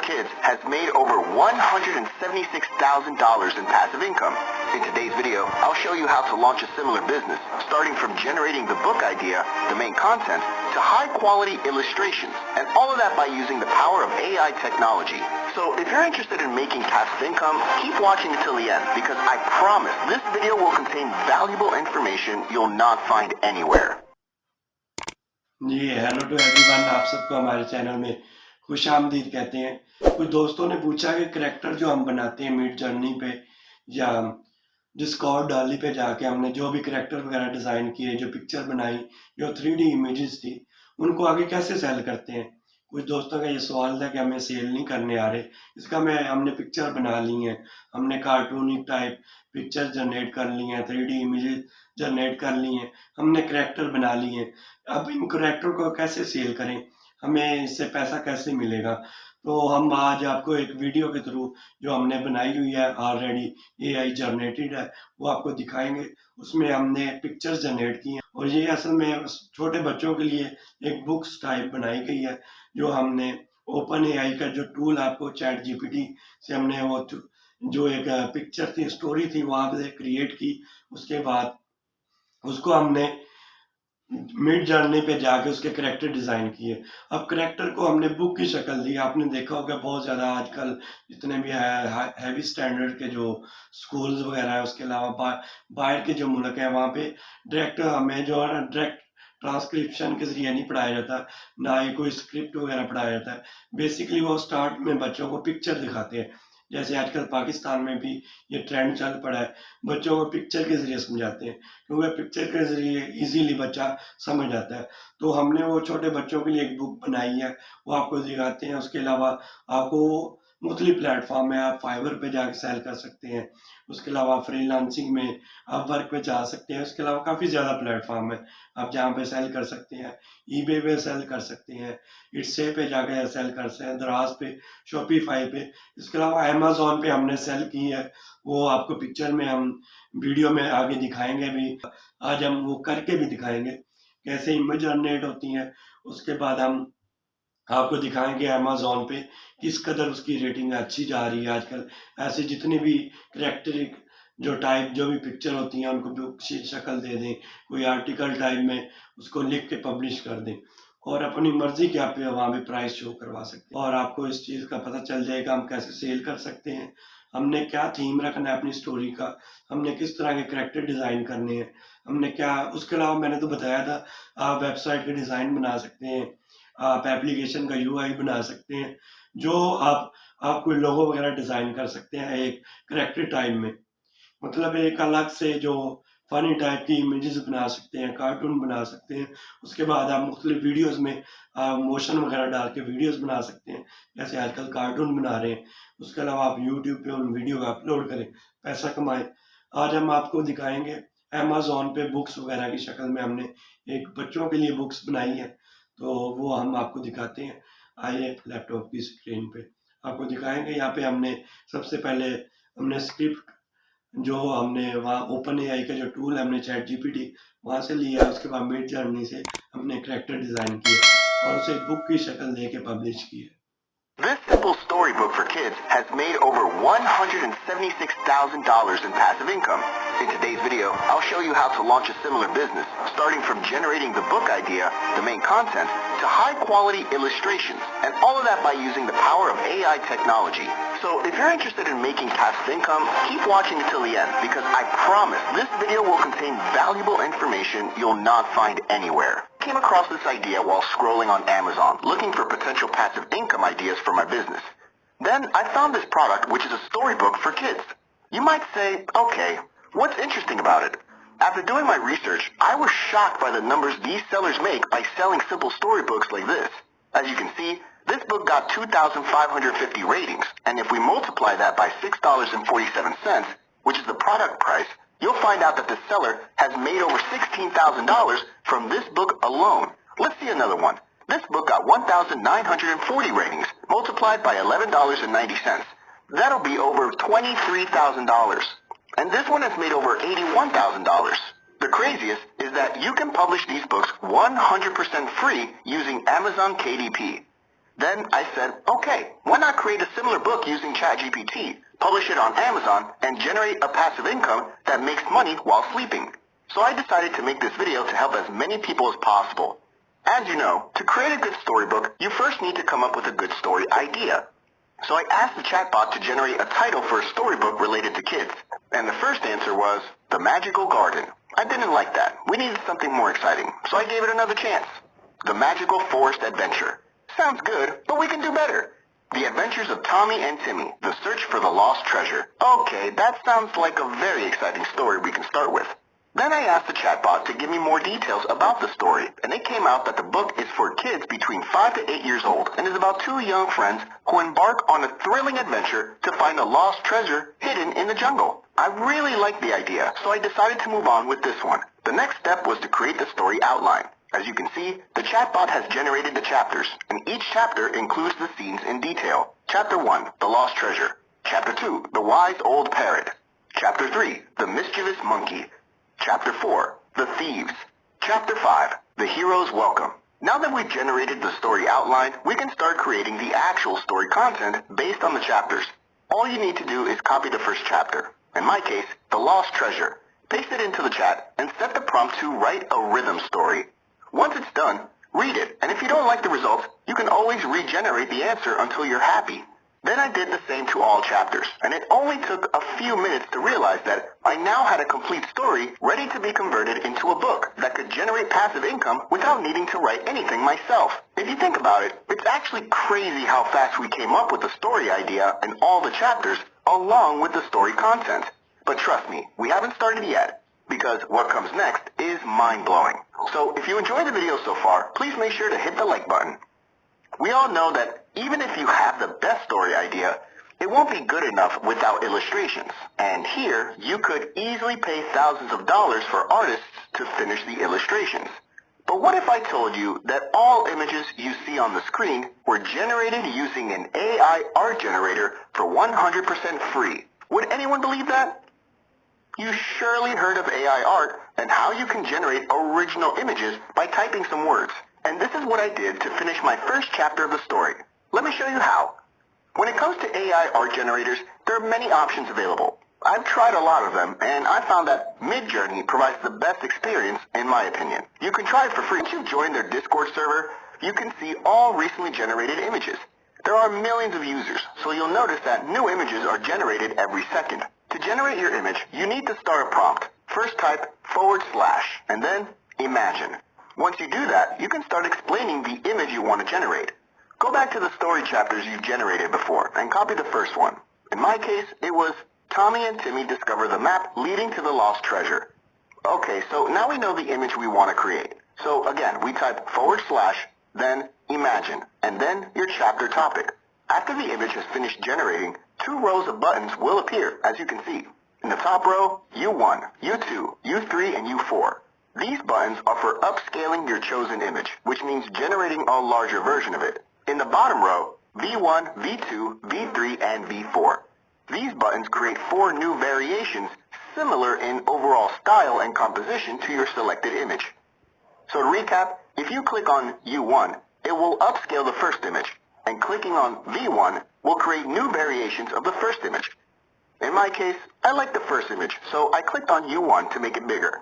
kids has made over $176,000 in passive income. In today's video, I'll show you how to launch a similar business, starting from generating the book idea, the main content, to high-quality illustrations, and all of that by using the power of AI technology. So if you're interested in making passive income, keep watching until the end, because I promise this video will contain valuable information you'll not find anywhere. जी hello to everyone, आप सबको हमारे channel में खुशामदीद कहते हैं। कुछ दोस्तों ने पूछा कि करैक्टर जो हम बनाते हैं मिड जर्नी पे या डिस्कॉर्ड डाली पे जाके हमने जो भी करैक्टर वगैरह डिज़ाइन किए, जो पिक्चर बनाई, जो 3D इमेजेस थी, उनको आगे कैसे सेल करते हैं। कुछ दोस्तों का ये सवाल था कि हमें सेल नहीं करने आ रहे। इसका हमने पिक्चर बना ली हैं, हमने कार्टूनिक टाइप पिक्चर जनरेट कर ली हैं, 3D इमेजेस जनरेट कर ली हैं, हमने करैक्टर बना लिए हैं। अब इन करैक्टर को कैसे सेल करें, हमें इससे पैसा कैसे मिलेगा। तो हम आज आपको एक वीडियो के थ्रू जो हमने बनाई हुई है ऑलरेडी AI जनरेटेड है, वो आपको दिखाएंगे। उसमें हमने पिक्चर्स जनरेट की हैं और ये असल में छोटे बच्चों के लिए एक बुक्स टाइप बनाई गई है, जो हमने ओपन AI का जो टूल आपको चैट GPT से हमने वो जो एक पिक्चर थी, स्टोरी थी, वहाँ से क्रिएट की। उसके बाद उसको हमने मिड जर्नी पे जाके उसके करैक्टर डिज़ाइन किए। अब करैक्टर को हमने बुक की शक्ल दी। आपने देखा होगा बहुत ज़्यादा आजकल जितने भी हैवी स्टैंडर्ड के जो स्कूल्स वगैरह है, उसके अलावा बाहर के जो मुल्क हैं, वहाँ पे डायरेक्ट हमें जो है डायरेक्ट ट्रांसक्रिप्शन के ज़रिए नहीं पढ़ाया जाता, ना ही कोई स्क्रिप्ट वगैरह पढ़ाया जाता है। बेसिकली वो स्टार्ट में बच्चों को पिक्चर दिखाते हैं, जैसे आजकल पाकिस्तान में भी ये ट्रेंड चल पड़ा है। बच्चों को पिक्चर के ज़रिए समझाते हैं, क्योंकि पिक्चर के ज़रिए इजीली बच्चा समझ आता है। तो हमने वो छोटे बच्चों के लिए एक बुक बनाई है, वो आपको दिखाते हैं। उसके अलावा आपको मुख्तलिफ प्लेटफॉर्म में आप फाइवर पे जाके सेल कर सकते हैं। उसके अलावा फ्रीलांसिंग में आप वर्क पे जा सकते हैं। उसके अलावा काफ़ी ज़्यादा प्लेटफॉर्म है आप जहाँ पे सेल कर सकते हैं। ईबे पे सेल कर सकते हैं, इट्से पे जाके सेल कर सकते हैं, दराज पे, शॉपिफाई पे। इसके अलावा अमेज़ॉन पे हमने सेल की है, वो आपको पिक्चर में हम वीडियो में आगे दिखाएंगे भी। आज हम वो करके भी दिखाएंगे कैसे इमेज जनरेट होती हैं। उसके बाद हम आपको दिखाएंगे अमेज़ॉन पे किस कदर उसकी रेटिंग अच्छी जा रही है आजकल। ऐसे जितने भी करैक्टरिक जो टाइप जो भी पिक्चर होती हैं उनको बुक की शक्ल दे दें, कोई आर्टिकल टाइप में उसको लिख के पब्लिश कर दें और अपनी मर्जी के आप वहाँ पे प्राइस शो करवा सकते हैं। और आपको इस चीज़ का पता चल जाएगा हम कैसे सेल कर सकते हैं, हमने क्या थीम रखना है अपनी स्टोरी का, हमने किस तरह के करैक्टर डिज़ाइन करने हैं, हमने क्या। उसके अलावा मैंने तो बताया था आप वेबसाइट के डिज़ाइन बना सकते हैं, आप एप्लीकेशन का UI बना सकते हैं, जो आप कोई लोगो वगैरह डिज़ाइन कर सकते हैं एक करैक्टर टाइप में। मतलब एक अलग से जो फनी टाइप की इमेजेस बना सकते हैं, कार्टून बना सकते हैं। उसके बाद आप मुख्तलिफ वीडियोस में मोशन वगैरह डाल के वीडियोस बना सकते हैं, जैसे आजकल कार्टून बना रहे हैं। उसके अलावा आप यूट्यूब पे उन वीडियो को अपलोड करें, पैसा कमाएं। आज हम आपको दिखाएंगे अमेज़ॉन पे बुक्स वगैरह की शक्ल में हमने एक बच्चों के लिए बुक्स बनाई है, तो वो हम आपको दिखाते हैं। आइए लैपटॉप की स्क्रीन पे आपको दिखाएंगे। यहाँ पे हमने सबसे पहले हमने स्क्रिप्ट जो हमने वहाँ ओपन AI का जो टूल है हमने चैट GPT वहाँ से लिया। उसके बाद मिड जर्नी से हमने करैक्टर डिज़ाइन किए और उसे बुक की शक्ल दे के पब्लिश किए। This simple storybook for kids has made over $176,000 in passive income. In today's video, I'll show you how to launch a similar business, starting from generating the book idea, the main content, to high-quality illustrations, and all of that by using the power of AI technology. So if you're interested in making passive income, keep watching until the end, because I promise this video will contain valuable information you'll not find anywhere. Came across this idea while scrolling on Amazon, looking for potential passive income ideas for my business. Then I found this product, which is a storybook for kids. You might say, okay, what's interesting about it? After doing my research, I was shocked by the numbers these sellers make by selling simple storybooks like this. As you can see, this book got 2,550 ratings, and if we multiply that by $6.47, which is the product price, you'll find out that the seller has made over $16,000 from this book alone. Let's see another one. This book got 1,940 ratings, multiplied by $11.90. That'll be over $23,000. And this one has made over $81,000. The craziest is that you can publish these books 100% free using Amazon KDP. Then I said, okay, why not create a similar book using ChatGPT, publish it on Amazon, and generate a passive income that makes money while sleeping? So I decided to make this video to help as many people as possible. As you know, to create a good storybook, you first need to come up with a good story idea. So I asked the chatbot to generate a title for a storybook related to kids. And the first answer was, The Magical Garden. I didn't like that. We needed something more exciting, so I gave it another chance. The Magical Forest Adventure. Sounds good, but we can do better. The Adventures of Tommy and Timmy, The Search for the Lost Treasure. Okay, that sounds like a very exciting story we can start with. Then I asked the chatbot to give me more details about the story, and it came out that the book is for kids between 5 to 8 years old and is about two young friends who embark on a thrilling adventure to find a lost treasure hidden in the jungle. I really liked the idea, so I decided to move on with this one. The next step was to create the story outline. As you can see, the chatbot has generated the chapters, and each chapter includes the scenes in detail. Chapter 1, The Lost Treasure. Chapter 2, The Wise Old Parrot. Chapter 3, The Mischievous Monkey. Chapter 4, The Thieves. Chapter 5, The Hero's Welcome. Now that we've generated the story outline, we can start creating the actual story content based on the chapters. All you need to do is copy the first chapter. In my case, The Lost Treasure. Paste it into the chat and set the prompt to write a rhythm story. Once it's done, read it, and if you don't like the results, you can always regenerate the answer until you're happy. Then I did the same to all chapters, and it only took a few minutes to realize that I now had a complete story ready to be converted into a book that could generate passive income without needing to write anything myself. If you think about it, it's actually crazy how fast we came up with the story idea and all the chapters along with the story content. But trust me, we haven't started yet, because what comes next is mind-blowing. So if you enjoyed the video so far, please make sure to hit the like button. We all know that even if you have the best story idea, it won't be good enough without illustrations. And here, you could easily pay thousands of dollars for artists to finish the illustrations. But what if I told you that all images you see on the screen were generated using an AI art generator for 100% free? Would anyone believe that? You surely heard of AI art and how you can generate original images by typing some words. And this is what I did to finish my first chapter of the story. Let me show you how. When it comes to AI art generators, there are many options available. I've tried a lot of them, and I found that MidJourney provides the best experience, in my opinion. You can try it for free. Once you join their Discord server, you can see all recently generated images. There are millions of users, so you'll notice that new images are generated every second. To generate your image, you need to start a prompt. First type / and then imagine. Once you do that, you can start explaining the image you want to generate. Go back to the story chapters you've generated before and copy the first one. In my case, it was Tommy and Timmy discover the map leading to the lost treasure. Okay, so now we know the image we want to create. So again, we type / then imagine, and then your chapter topic. After the image has finished generating, 2 rows of buttons will appear, as you can see. In the top row, U1, U2, U3, and U4. These buttons are for upscaling your chosen image, which means generating a larger version of it. In the bottom row, V1, V2, V3, and V4. These buttons create 4 new variations similar in overall style and composition to your selected image. So to recap, if you click on U1, it will upscale the first image, and clicking on V1 will create new variations of the first image. In my case, I like the first image, so I clicked on U1 to make it bigger.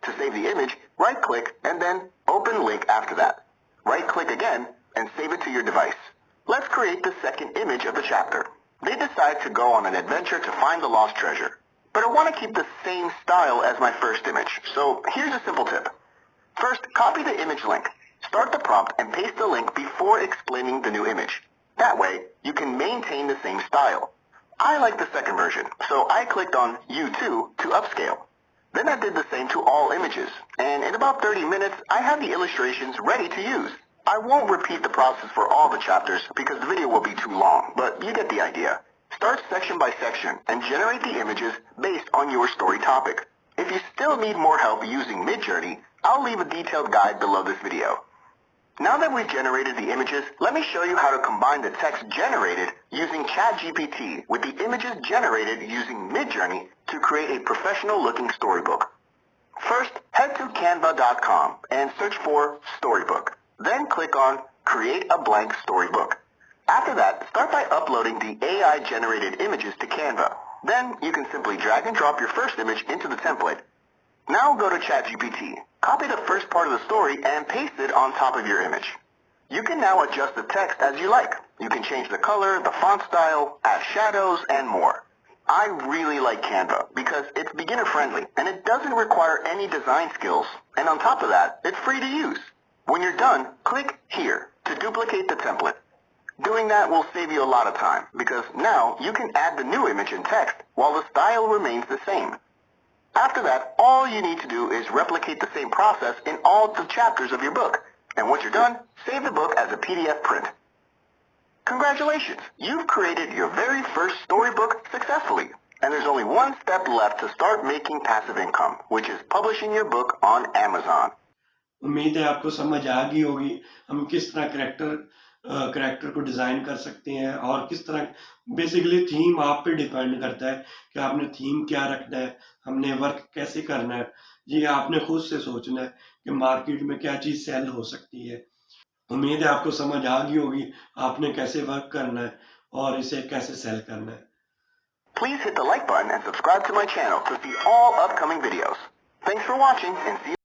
To save the image, right-click and then open link after that. Right-click again and save it to your device. Let's create the second image of the chapter. They decide to go on an adventure to find the lost treasure. But I want to keep the same style as my first image, so here's a simple tip. First, copy the image link. Start the prompt and paste the link before explaining the new image. That way, you can maintain the same style. I like the second version, so I clicked on U2 to upscale. Then I did the same to all images, and in about 30 minutes, I have the illustrations ready to use. I won't repeat the process for all the chapters because the video will be too long, but you get the idea. Start section by section and generate the images based on your story topic. If you still need more help using MidJourney, I'll leave a detailed guide below this video. Now that we've generated the images, let me show you how to combine the text generated using ChatGPT with the images generated using MidJourney to create a professional-looking storybook. First, head to canva.com and search for Storybook. Then click on Create a Blank Storybook. After that, start by uploading the AI-generated images to Canva. Then you can simply drag and drop your first image into the template. Now go to ChatGPT, copy the first part of the story and paste it on top of your image. You can now adjust the text as you like. You can change the color, the font style, add shadows, and more. I really like Canva because it's beginner-friendly and it doesn't require any design skills. And on top of that, it's free to use. When you're done, click here to duplicate the template. Doing that will save you a lot of time because now you can add the new image and text while the style remains the same. After that, all you need to do is replicate the same process in all the chapters of your book. And once you're done, save the book as a PDF print. Congratulations! You've created your very first storybook successfully. And there's only one step left to start making passive income, which is publishing your book on Amazon. उम्मीद है आपको समझ आ गई होगी हम किस तरह character को डिजाइन कर सकते हैं और किस तरह बेसिकली थीम आप पे डिपेंड करता है कि आपने थीम क्या रखना है, हमने वर्क कैसे करना है। ये आपने खुद से सोचना है कि मार्केट में क्या चीज सेल हो सकती है। उम्मीद है आपको समझ आ गई होगी आपने कैसे वर्क करना है और इसे कैसे सेल करना है। Please hit the like button and subscribe to my channel to see all upcoming videos. Thanks for watching and see you